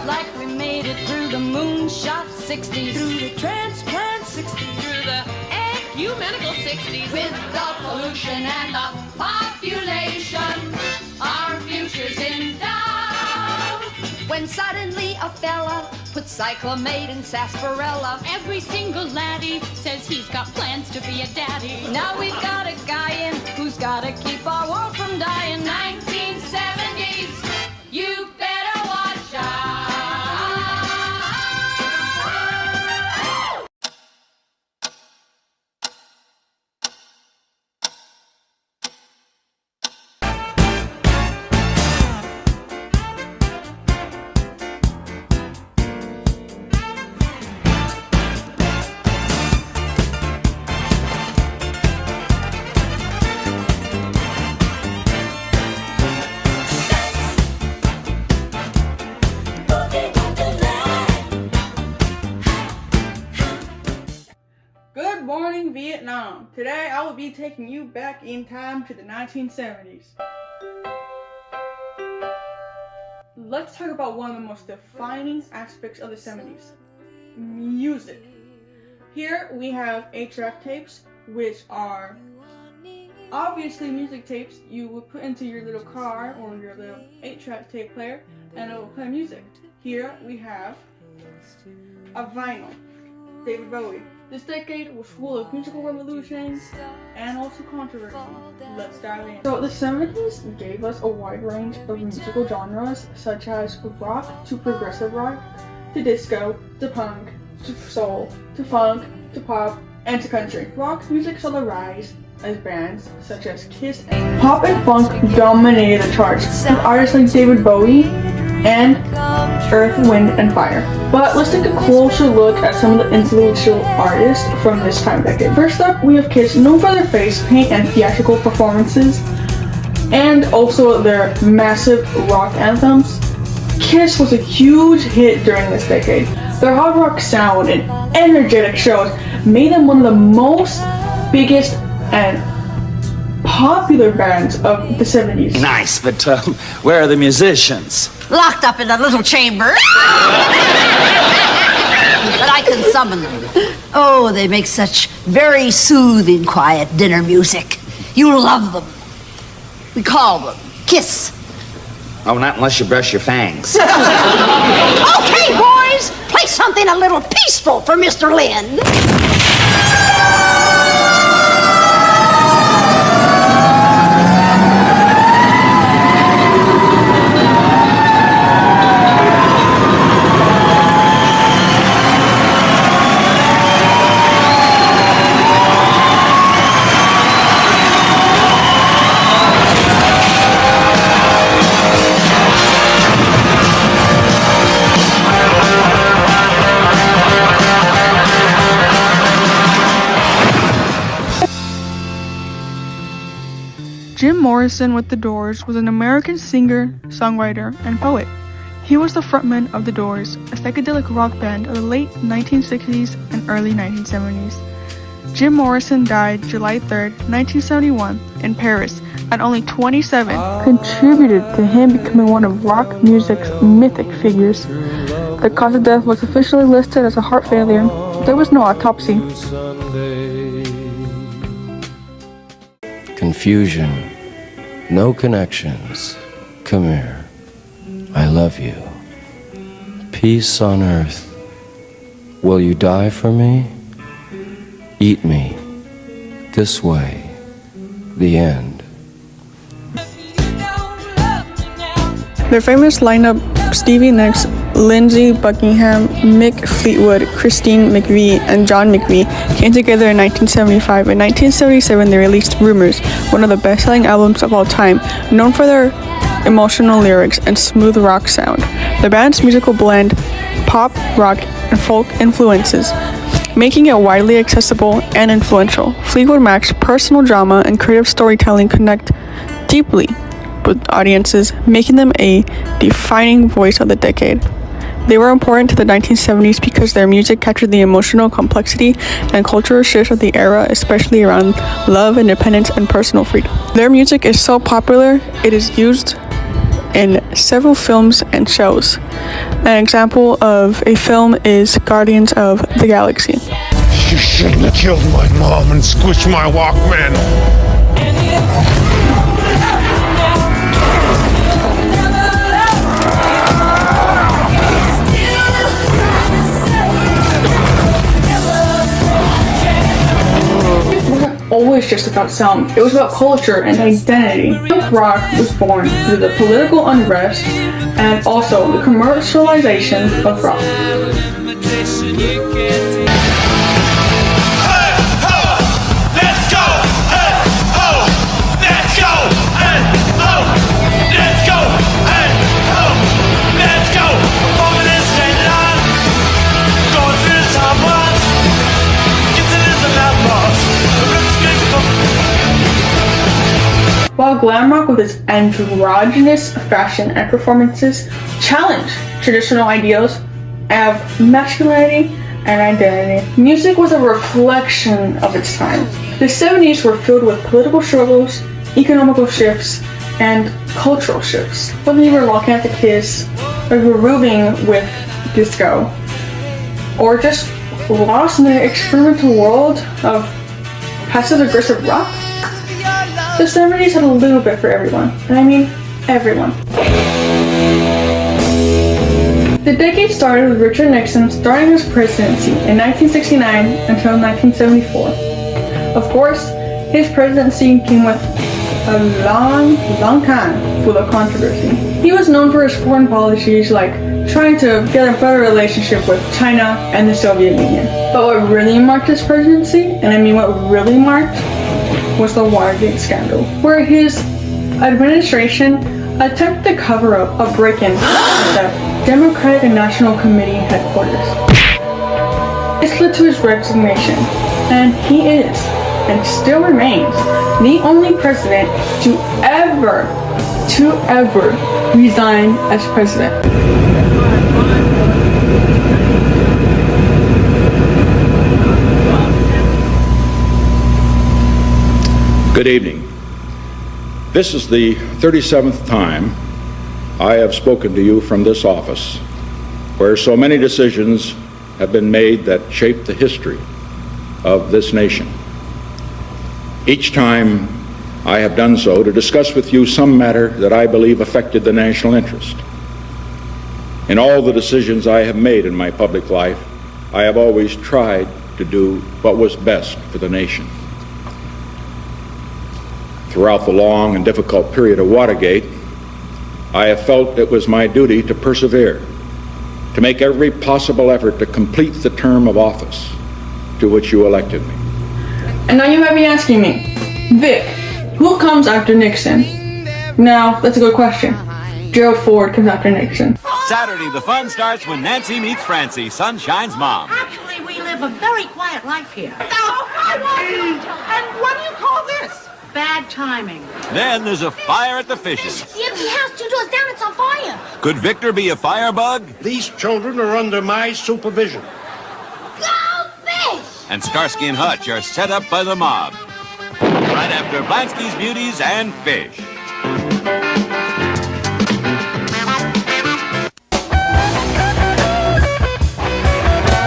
like we made it through the moonshot 60s, through the transplant 60s, through the ecumenical 60s. with the pollution and the population, our future's in doubt. When suddenly a fella put cyclamate in sarsaparilla, Every single laddie says he's got plans to be a daddy. now we've got a guy in who's gotta keep our world from dying. 1970s, you better watch out. Good morning, Vietnam. Today I will be taking you back in time to the 1970s. Let's talk about one of the most defining aspects of the 70s, music. Here we have 8-track tapes, which are obviously music tapes you would put into your little car or your little 8-track tape player, and it will play music. Here we have a vinyl, David Bowie. This decade was full of musical revolutions and also controversy. Let's dive in. So the 70s gave us a wide range of musical genres, such as rock to progressive rock, to disco, to punk, to soul, to funk, to pop, and to country. Rock music saw the rise as bands such as Kiss and pop and funk dominated the charts, with artists like David Bowie and Earth, Wind, and Fire. But let's take a closer look at some of the influential artists from this time decade. First up, we have Kiss, known for their face paint and theatrical performances, and also their massive rock anthems. Kiss was a huge hit during this decade. Their hard rock sound and energetic shows made them one of the most biggest and popular bands of the 70s. Nice, but where are the musicians? Locked up in a little chamber. But I can summon them. Oh, they make such very soothing, quiet dinner music. You'll love them. We call them Kiss. Oh, not unless you brush your fangs. Okay, boys, play something a little peaceful for Mr. Lynn. Jim Morrison with The Doors was an American singer, songwriter, and poet. He was the frontman of The Doors, a psychedelic rock band of the late 1960s and early 1970s. Jim Morrison died July 3rd, 1971, in Paris at only 27, contributed to him becoming one of rock music's mythic figures. The cause of death was officially listed as a heart failure. There was no autopsy. Confusion, no connections. Come here. I love you. Peace on earth. Will you die for me? Eat me. This way. The end. Their famous lineup: Stevie Nicks, Lindsey Buckingham, Mick Fleetwood, Christine McVie, and John McVie came together in 1975. In 1977, they released Rumors, one of the best-selling albums of all time, known for their emotional lyrics and smooth rock sound. The band's musical blend pop, rock, and folk influences, making it widely accessible and influential. Fleetwood Mac's personal drama and creative storytelling connect deeply with audiences, making them a defining voice of the decade. They were important to the 1970s because their music captured the emotional complexity and cultural shifts of the era, especially around love, independence, and personal freedom. Their music is so popular, it is used in several films and shows. An example of a film is Guardians of the Galaxy. You shouldn't have killed my mom and squished my Walkman. Always just about sound. It was about culture and identity. Punk rock was born through the political unrest and also the commercialization of rock. While glam rock with its androgynous fashion and performances challenged traditional ideals of masculinity and identity, music was a reflection of its time. The 70s were filled with political struggles, economical shifts, and cultural shifts. Whether you were looking at the Kiss, or grooving with disco, or just lost in the experimental world of passive-aggressive rock, the 70s had a little bit for everyone, and I mean everyone. The decade started with Richard Nixon starting his presidency in 1969 until 1974. Of course, his presidency came with a long time full of controversy. He was known for his foreign policies like trying to get a better relationship with China and the Soviet Union. But what really marked his presidency, and I mean what really marked, was the Watergate scandal, where his administration attempted to cover up a break-in at the Democratic National Committee headquarters. This led to his resignation, and he is, and still remains, the only president to ever resign as president. Good evening. This is the 37th time I have spoken to you from this office, where so many decisions have been made that shaped the history of this nation. Each time I have done so to discuss with you some matter that I believe affected the national interest. In all the decisions I have made in my public life, I have always tried to do what was best for the nation. Throughout the long and difficult period of Watergate, I have felt it was my duty to persevere, to make every possible effort to complete the term of office to which you elected me. And now you might be asking me, Vic, who comes after Nixon? Now, that's a good question. Gerald Ford comes after Nixon. Saturday, the fun starts when Nancy meets Francie, Sunshine's mom. Actually, we live a very quiet life here. Oh, I want to. And what do you call this? Bad timing. Then there's a fire at the fishes. The empty house 2 doors down, it's on fire. Could Victor be a firebug? These children are under my supervision. Go fish! And Starsky and Hutch are set up by the mob. Right after Blansky's Beauties and Fish.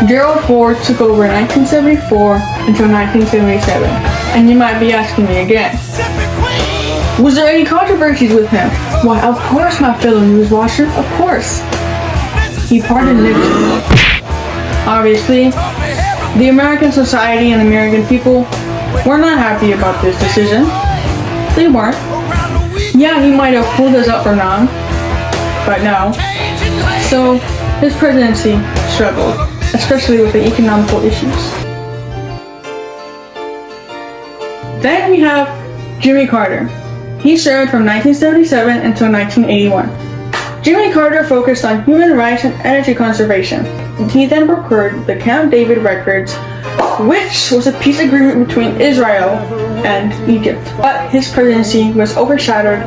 Gerald Ford took over in 1974 until 1977. And you might be asking me again, was there any controversies with him? Why, of course, my fellow news watcher, of course. He pardoned Nixon. Obviously, the American society and the American people were not happy about this decision. They weren't. Yeah, he might have pulled us up for Nam, but no. So, his presidency struggled, especially with the economical issues. Then we have Jimmy Carter. He served from 1977 until 1981. Jimmy Carter focused on human rights and energy conservation. He then procured the Camp David Records, which was a peace agreement between Israel and Egypt. But his presidency was overshadowed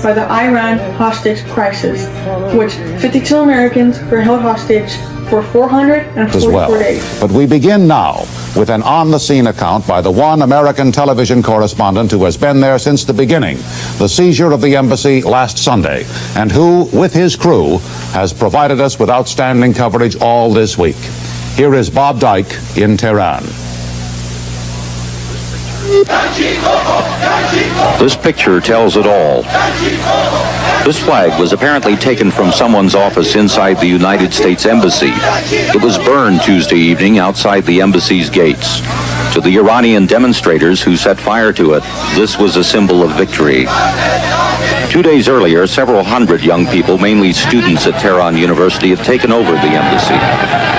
by the Iran hostage crisis, which 52 Americans were held hostage for 444 days. But we begin now with an on-the-scene account by the one American television correspondent who has been there since the beginning, the seizure of the embassy last Sunday, and who, with his crew, has provided us with outstanding coverage all this week. Here is Bob Dyke in Tehran. This picture tells it all. This flag was apparently taken from someone's office inside the United States Embassy. It was burned Tuesday evening outside the embassy's gates. To the Iranian demonstrators who set fire to it, this was a symbol of victory. 2 days earlier, several hundred young people, mainly students at Tehran University, had taken over the embassy.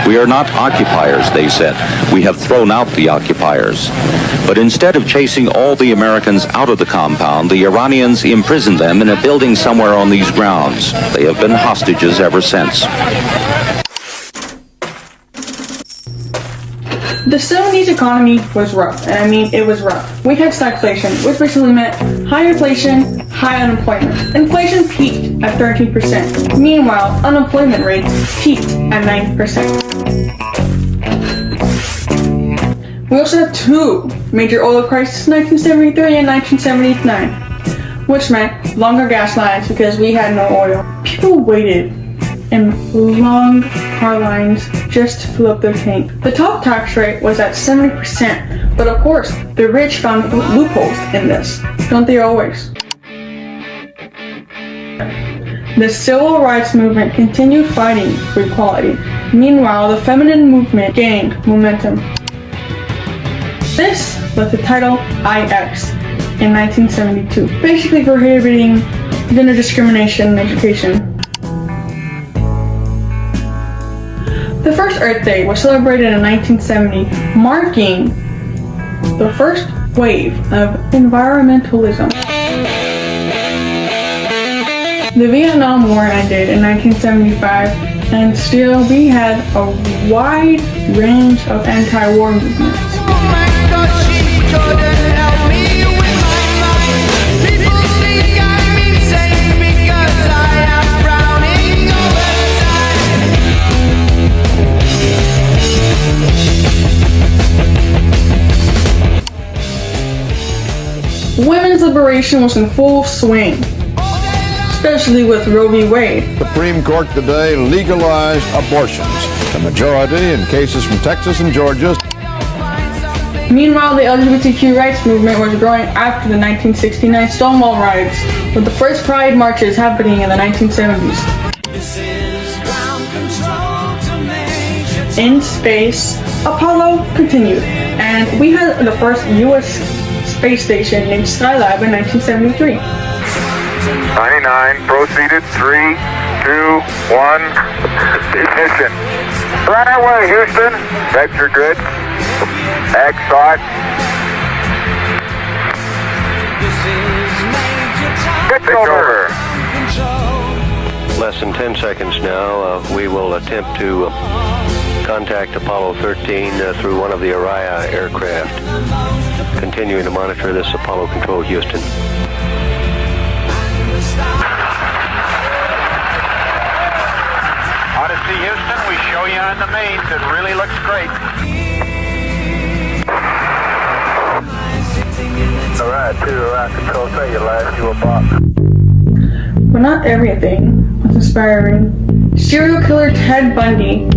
We are not occupiers, they said. We have thrown out the occupiers. But instead of chasing all the Americans out of the compound, the Iranians imprisoned them in a building somewhere on these grounds. They have been hostages ever since. The 70s economy was rough, and I mean it was rough. We had stagflation, which basically meant high inflation, high unemployment. Inflation peaked at 13%. Meanwhile, unemployment rates peaked at 9%. We also had two major oil crises, 1973 and 1979, which meant longer gas lines because we had no oil. People waited in long car lines just to fill up their tank. The top tax rate was at 70%, but of course, the rich found loopholes in this. Don't they always? The civil rights movement continued fighting for equality. Meanwhile, the feminine movement gained momentum. This was the title IX in 1972, basically prohibiting gender discrimination in education. The first Earth Day was celebrated in 1970, marking the first wave of environmentalism. The Vietnam War ended in 1975, and still we had a wide range of anti-war movements. Women's liberation was in full swing, especially with Roe v. Wade. The Supreme Court today legalized abortions, the majority in cases from Texas and Georgia. Meanwhile, the LGBTQ rights movement was growing after the 1969 Stonewall riots, with the first Pride marches happening in the 1970s. In space, Apollo continued, and we had the first U.S. space station named Skylab in 1973. 99, proceeded, 3, 2, 1, ignition. Right away, Houston. Vector good. X thought. Good over. Less than 10 seconds now. We will attempt to contact Apollo 13 through one of the Araya aircraft. Continuing to monitor this, Apollo Control, Houston. Odyssey, Houston, we show you on the mains. It really looks great. Alright, to Araya Control, say your last, you a box. But not everything was inspiring. Serial killer Ted Bundy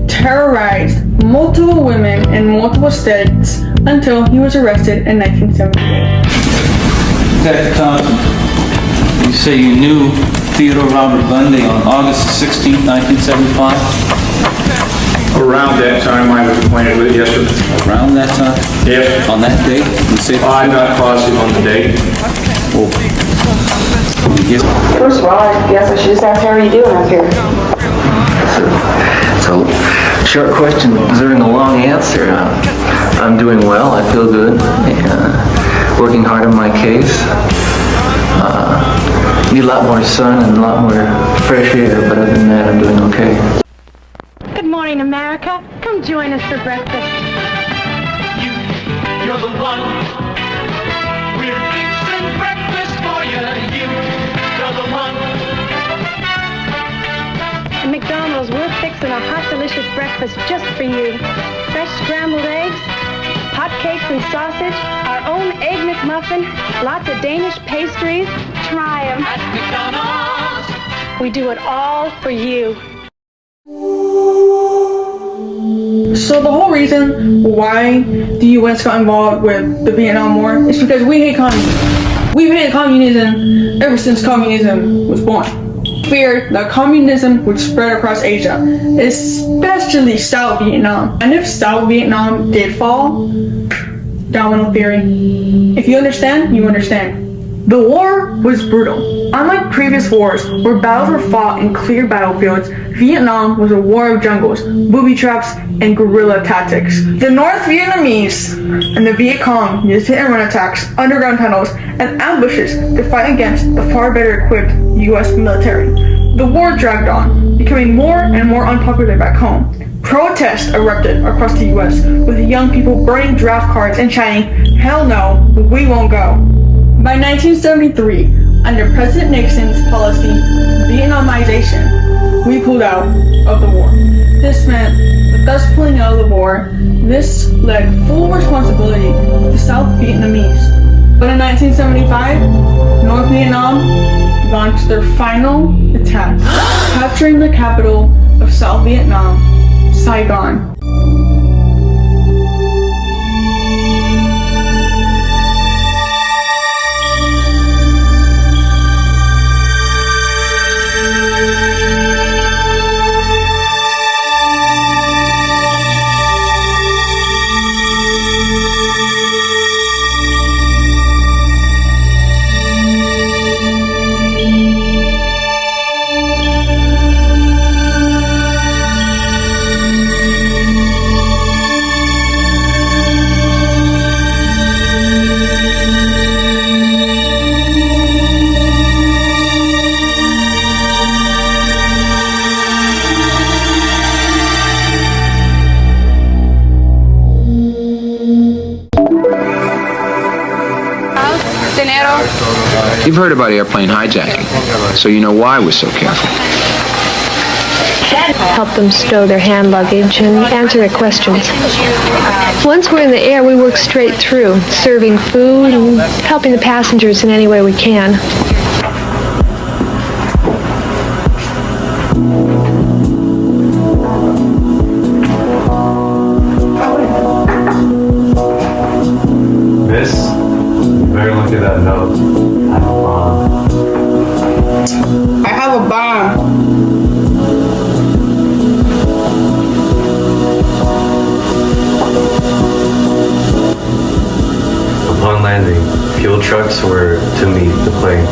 terrorized multiple women in multiple states until he was arrested in 1978. Detective Thompson, you say you knew Theodore Robert Bundy on August 16, 1975? Around that time I was acquainted with it, yes, sir. Around that time? Yes. On that date? You say I'm not positive on the date. Oh. First of all, I guess I should just ask how are you doing up here? So, short question deserving a long answer. I'm doing well. I feel good. Working hard on my case. Need a lot more sun and a lot more fresh air, but other than that, I'm doing okay. Good morning, America. Come join us for breakfast. You're the one. We're fixing breakfast for you. You're the one. At McDonald's, we're fixing a hot, delicious breakfast just for you. Fresh scrambled eggs, hot cakes and sausage, our own Egg McMuffin, lots of Danish pastries. Try 'em. At McDonald's. We do it all for you. So the whole reason why the U.S. got involved with the Vietnam War is because we hate communism. We've hated communism ever since communism was born. Feared that communism would spread across Asia, especially South Vietnam. And if South Vietnam did fall, domino theory. If you understand, you understand. The war was brutal. Unlike previous wars where battles were fought in clear battlefields, Vietnam was a war of jungles, booby traps, and guerrilla tactics. The North Vietnamese and the Viet Cong used hit-and-run attacks, underground tunnels, and ambushes to fight against the far better equipped U.S. military. The war dragged on, becoming more and more unpopular back home. Protests erupted across the U.S., with young people burning draft cards and chanting, "Hell no, we won't go." By 1973, under President Nixon's policy, Vietnamization, we pulled out of the war. This meant, with us pulling out of the war, this led full responsibility to the South Vietnamese. But in 1975, North Vietnam launched their final attack, capturing the capital of South Vietnam, Saigon. You've heard about airplane hijacking, so you know why we're so careful. Help them stow their hand luggage and answer their questions. Once we're in the air, we work straight through, serving food and helping the passengers in any way we can. Miss, you better look at that note. I have a bomb. Upon landing, fuel trucks were to meet the plane,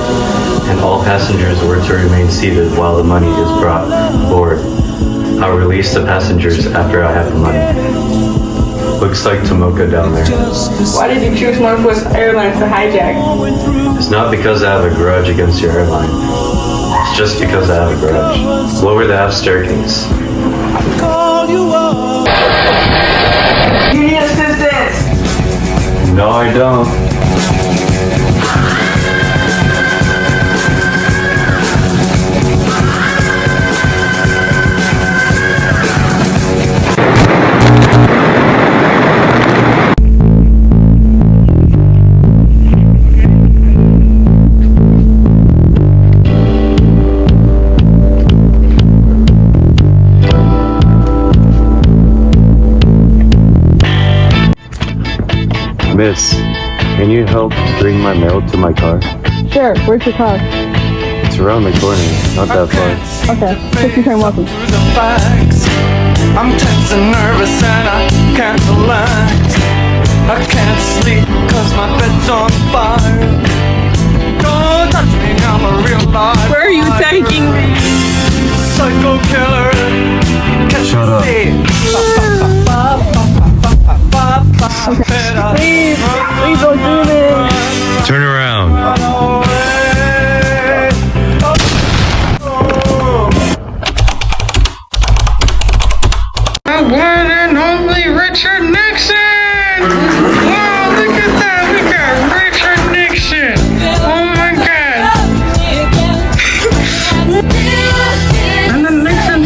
and all passengers were to remain seated while the money is brought aboard. I'll release the passengers after I have the money. Looks like Tomoka down there. Why did you choose Northwest Airlines to hijack? It's not because I have a grudge against your airline. It's just because I have a grudge. Lower the aft staircase. You need assistance! No, I don't. Miss, can you help bring my mail to my car? Sure, where's your car? It's around the corner, not that far. Okay, take your time walking. I'm tense and nervous and I can't relax. I can't sleep cause my bed's on fire. Don't touch me, I'm a real life. Where are you taking me? Psycho killer. Shut up. Please don't do this. Turn around. The one and only Richard Nixon! Wow, look at that! We got Richard Nixon! Oh my god! And the Nixon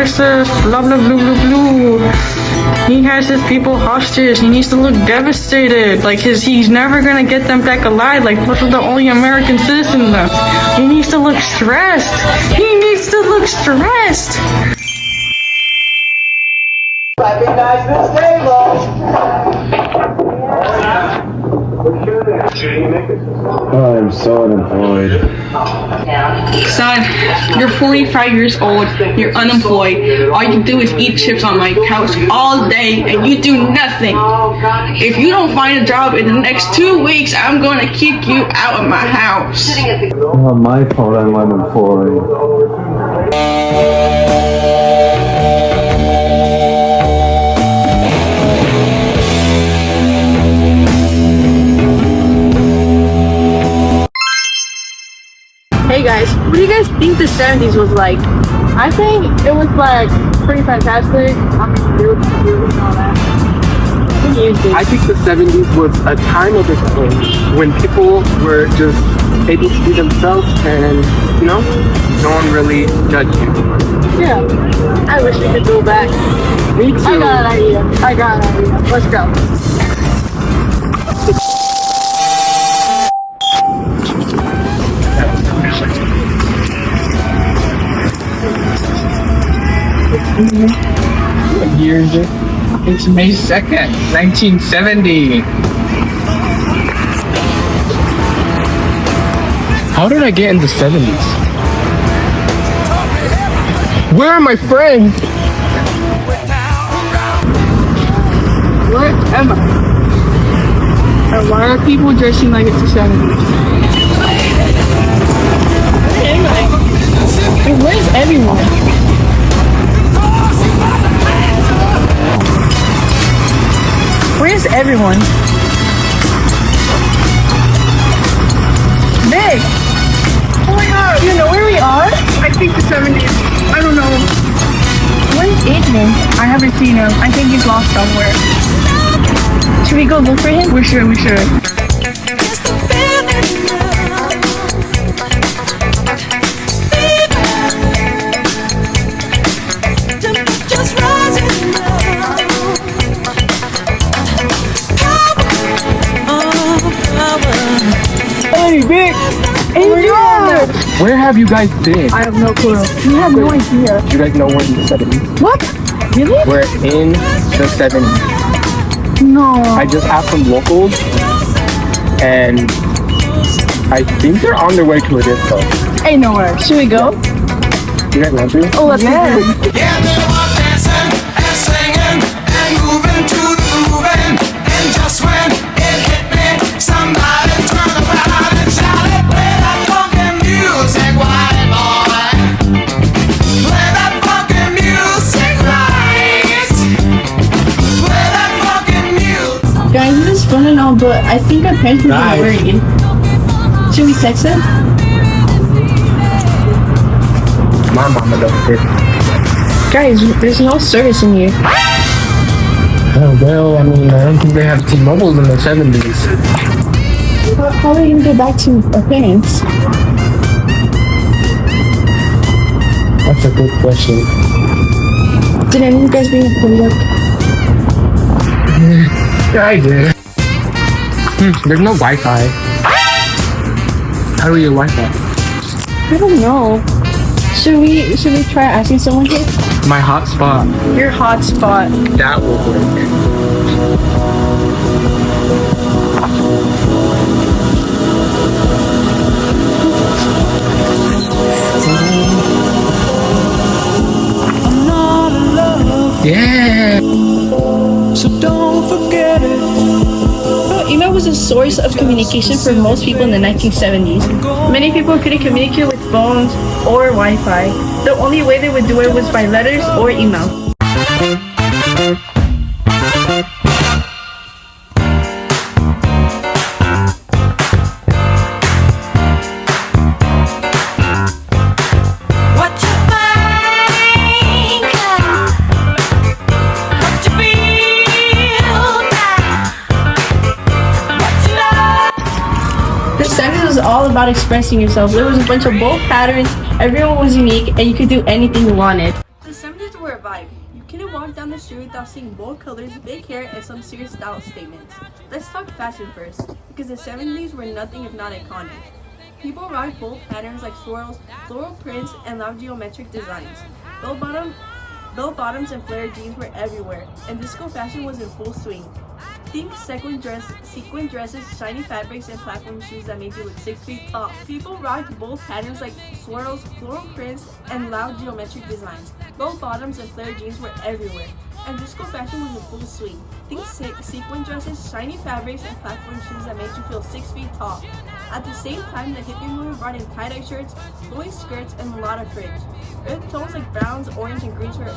narcissist, blah blah blah blah blah. He has his people hostage. He needs to look devastated. Like he's never gonna get them back alive. Like Bush was the only American citizen left. He needs to look stressed. He needs to look stressed. Recognize this table. I'm so unemployed. Son, you're 45 years old, you're unemployed, all you do is eat chips on my couch all day and you do nothing. If you don't find a job in the next 2 weeks, I'm going to kick you out of my house. Not my fault I'm unemployed. Hey guys, what do you guys think the 70s was like? I think it was like pretty fantastic. I mean, there was music and all that. What do you think? I think the 70s was a time of its own when people were just able to be themselves and, you know, no one really judged you. Yeah, I wish we could go back. Me too. I got an idea. Let's go. What year is it? It's May 2nd, 1970. How did I get in the 70s? Where are my friends? Where am I? And why are people dressing like it's the 70s? Where am I? And where's everyone? Where's everyone? Big! Oh my god! Do you know where we are? I think the 70s. I don't know. Where's Adrian? I haven't seen him. I think he's lost somewhere. Should we go look for him? We should. Hey, Vic! Adrian! Where have you guys been? I have no clue. We have no idea. You guys know we're in the 70s? What? Really? We're in the 70s. No. I just asked some locals, and I think they're on their way to a disco. Ain't nowhere. Should we go? You guys want to? Oh, let's go. Yeah, they were dancing and singing and moving to the grooving. And just when it hit me, somebody turned around and shouted, "Play that funky music, white boy. Play that funky music right. Play that funky music." Guys, this is fun and all, but I think our parents will be worried. Should we text them? My mama does it. Guys, there's no service in here. Oh, well, I mean, I don't think they have T-Mobiles in the 70s. How are we going to get back to our parents? That's a good question. Did any of you guys bring a pull-up? Yeah, I did. There's no Wi-Fi. How do we get Wi-Fi? I don't know. Should we try asking someone here? My hotspot. Your hotspot. That will work. Yeah. So don't forget it. Email was a source of communication for most people in the 1970s. Many people couldn't communicate with phones or Wi-Fi. The only way they would do it was by letters or email. All about expressing yourself. There was a bunch of bold patterns, everyone was unique, and you could do anything you wanted. The 70s vibe. You couldn't walk down the street without seeing bold colors, big hair, and some serious style statements. Let's talk fashion first, because the 70s were nothing if not iconic. People rocked bold patterns like swirls, floral prints, and loud geometric designs. Bell-bottoms and flare jeans were everywhere, and disco fashion was in full swing. Think sequin dresses, shiny fabrics, and platform shoes that made you look 6 feet tall. People rocked bold patterns like swirls, floral prints, and loud geometric designs. Bell-bottoms and flare jeans were everywhere, and disco fashion was in full swing. Think sequin dresses, shiny fabrics, and platform shoes that made you feel 6 feet tall. At the same time, the hippie movement brought in tie-dye shirts, flowing skirts, and mulatto fringe. Earth tones like browns, orange, and greens were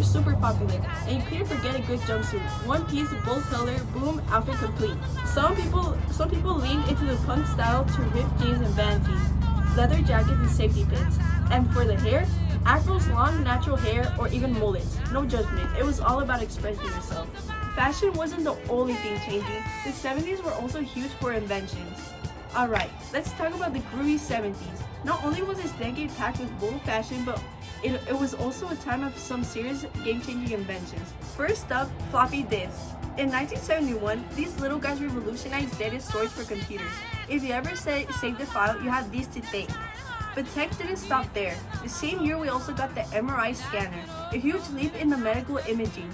super popular, and you couldn't forget a good jumpsuit. One piece, bold color, boom, outfit complete. Some people leaned into the punk style to ripped jeans and band tees, leather jackets, and safety pins. And for the hair, afros, long natural hair, or even mullets. No judgment, it was all about expressing yourself. Fashion wasn't the only thing changing. The 70s were also huge for inventions. Alright, let's talk about the groovy 70s. Not only was this decade packed with bold fashion, but it was also a time of some serious game-changing inventions. First up, floppy disks. In 1971, these little guys revolutionized data storage for computers. If you ever saved a file, you had these to thank. But tech didn't stop there. The same year, we also got the MRI scanner, a huge leap in the medical imaging,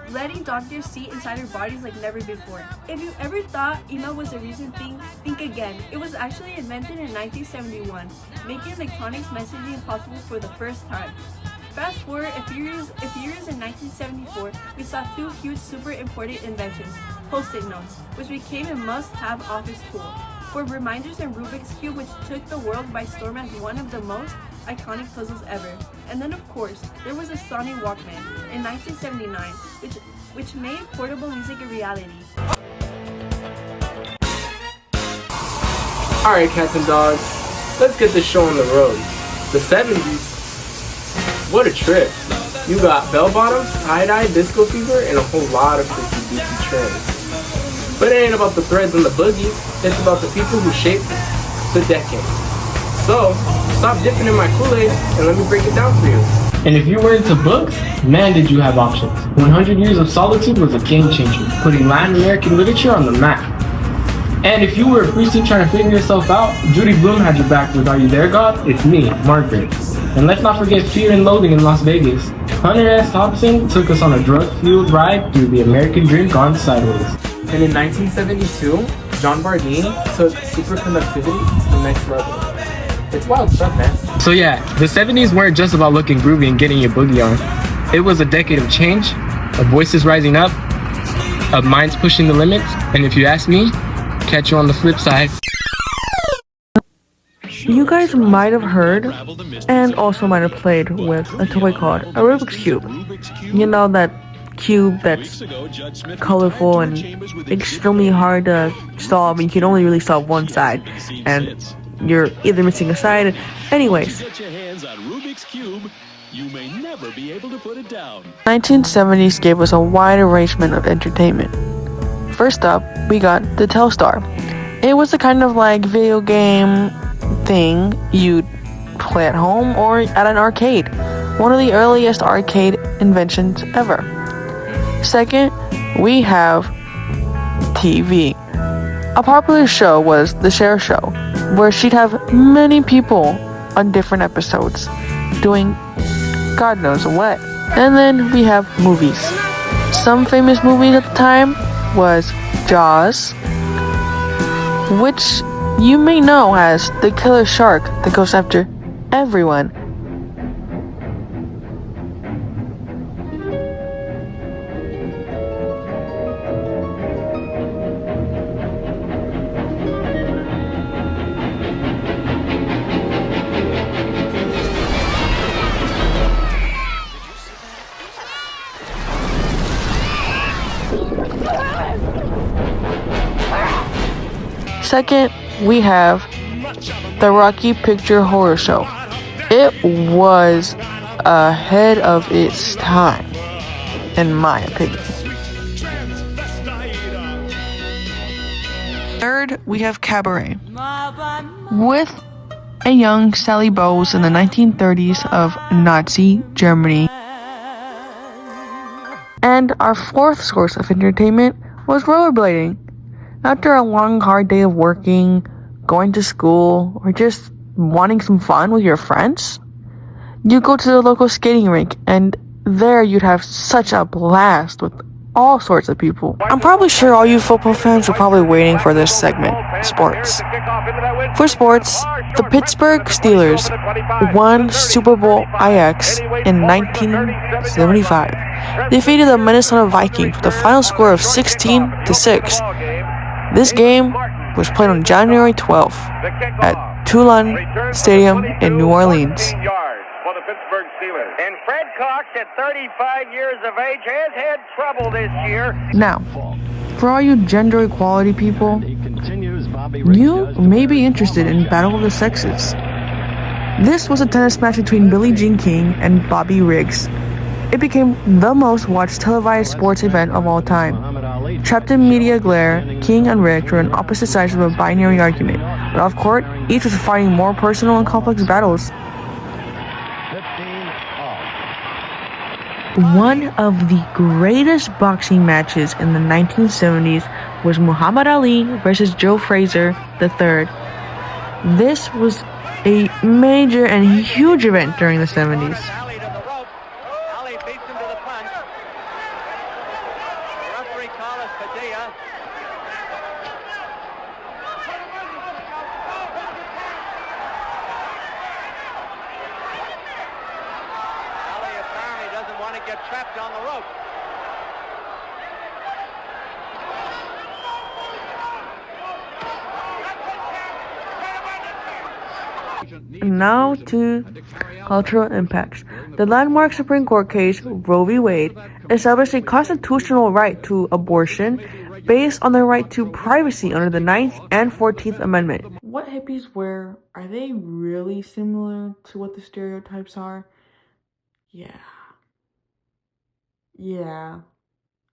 letting doctors see inside our bodies like never before. If you ever thought email was a recent thing, think again. It was actually invented in 1971, making electronics messaging possible for the first time. Fast forward a few years in 1974, we saw two huge super important inventions, Post-it notes, which became a must-have office tool, for reminders, and Rubik's Cube, which took the world by storm as one of the most iconic puzzles ever. And then of course, there was a Sony Walkman in 1979, which made portable music a reality. Alright, cats and dogs, let's get this show on the road. The 70s, what a trip. You got bell-bottoms, tie-dye, disco fever, and a whole lot of freaky deepy trends. But it ain't about the threads and the boogies, it's about the people who shaped the decade. So, stop dipping in my Kool-Aid and let me break it down for you. And if you were into books, man did you have options. 100 Years of Solitude was a game changer, putting Latin American literature on the map. And if you were a precinct trying to figure yourself out, Judy Blume had your back with Are You There, God? It's me, Margaret. And let's not forget Fear and Loathing in Las Vegas. Hunter S. Thompson took us on a drug-fueled ride through the American dream gone sideways. And in 1972, John Bardini took superconductivity to the next level. It's wild stuff, man. So yeah, the 70s weren't just about looking groovy and getting your boogie on. It was a decade of change, of voices rising up, of minds pushing the limits, and if you ask me, catch you on the flip side. You guys might have heard, and also might have played with a toy called a Rubik's Cube. You know, that cube that's colorful and extremely hard to solve, and you can only really solve one side, and you're either missing a side. Anyways, 1970s gave us a wide arrangement of entertainment. First up, we got the Telstar. It was a kind of like video game thing you'd play at home or at an arcade. One of the earliest arcade inventions ever. Second, we have TV. A popular show was The Cher Show, where she'd have many people on different episodes doing God knows what. And then we have movies. Some famous movies at the time was Jaws, which you may know has the killer shark that goes after everyone. Second, we have the Rocky Picture Horror Show. It was ahead of its time, in my opinion. Third, we have Cabaret. With a young Sally Bowles in the 1930s of Nazi Germany. And our fourth source of entertainment was rollerblading. After a long, hard day of working, going to school, or just wanting some fun with your friends, you go to the local skating rink, and there you'd have such a blast with all sorts of people. I'm probably sure all you football fans are probably waiting for this segment, sports. For sports, the Pittsburgh Steelers won Super Bowl IX in 1975. They defeated the Minnesota Vikings with a final score of 16-6. This game was played on January 12th at Tulane Stadium in New Orleans. And Fred Cox, at 35 years of age, has had trouble this year. Now, for all you gender equality people, you may be interested in Battle of the Sexes. This was a tennis match between Billie Jean King and Bobby Riggs. It became the most watched televised sports event of all time. Trapped in media glare, King and Riggs were on opposite sides of a binary argument, but off court, each was fighting more personal and complex battles. One of the greatest boxing matches in the 1970s was Muhammad Ali versus Joe Frazier III. This was a major and huge event during the 70s. Ali beats him to the punch. Referee Carlos Padilla. Ali apparently doesn't want to get trapped on the rope. Now to cultural impacts. The landmark Supreme Court case, Roe v. Wade, established a constitutional right to abortion based on the right to privacy under the 9th and 14th Amendment. What hippies wear, are they really similar to what the stereotypes are? Yeah.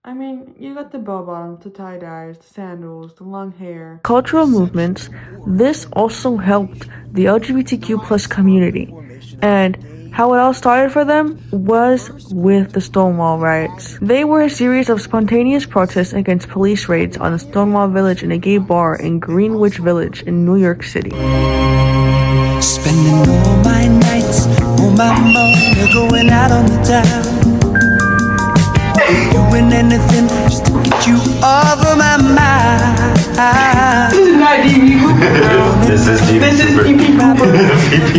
I mean, you got the bell bottoms, the tie-dyes, the sandals, the long hair. Cultural movements, this also helped the LGBTQ plus community. And how it all started for them was with the Stonewall riots. They were a series of spontaneous protests against police raids on the Stonewall Village in a gay bar in Greenwich Village in New York City. Spending all my nights, all my money going out on the town. Doing anything just to get you off of my mind. This is not DB Cooper, bro. This is DB Cooper.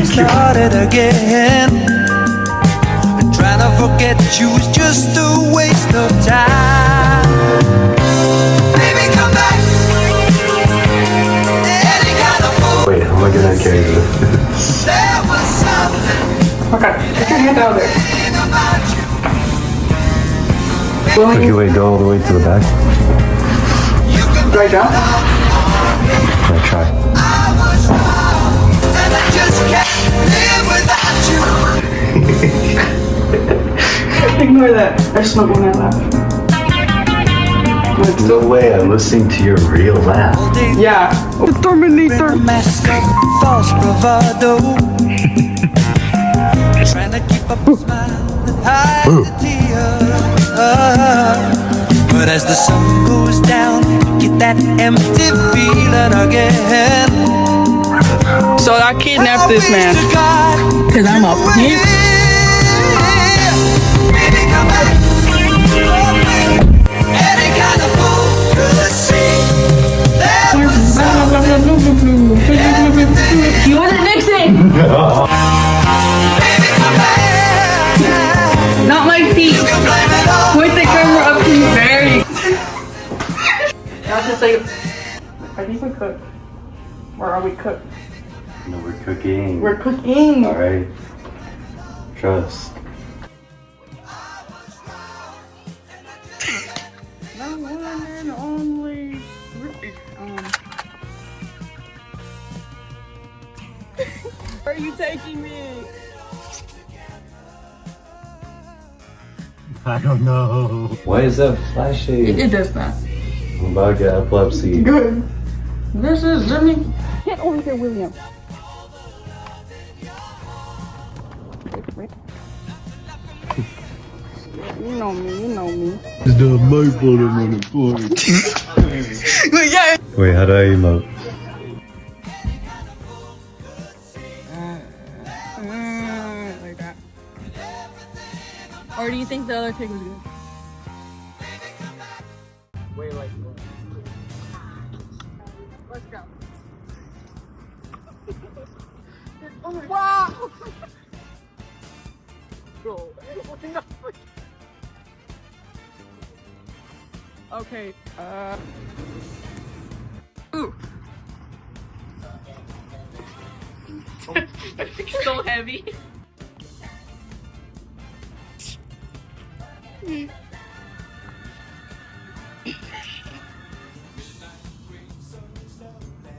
Started again. Trying to forget you is just a waste of time. Baby, come back. Any kind of fool. Wait, how am I gonna carry this? There was something. Okay, put your hand out there. Okay, wait, go all the way to the back. Do I jump? Yeah, try. And I just can't live without you. Ignore that. I smoked when I laugh. No way, I'm listening to your real laugh. Yeah. The Terminator. Mask of false bravado. Trying to keep up a smile and hide the tears. But as the sun goes down, you get that empty feeling again. So I kidnapped this man. Cause I'm a pimp. Baby, come back. Any kind of fool could see. There was something. You wasn't mixing. Baby, come back. Not my feet. Point the camera up to you very. Not to say, I think we cooked. Or are we cooked? No, we're cooking. We're cooking. Alright. Trust. The one and only. Where are you taking me? I don't know. Why is that flashing? It does not. I'm about to get epilepsy. Good. This is Jimmy. Get over here, William. You know me. You know me. It's the my fault I'm unemployed. Yeah. Wait, how do I emote? Like that. Or do you think the other take was good? Wait, like. Let's go. Wow! Bro, okay, Ooh. So heavy.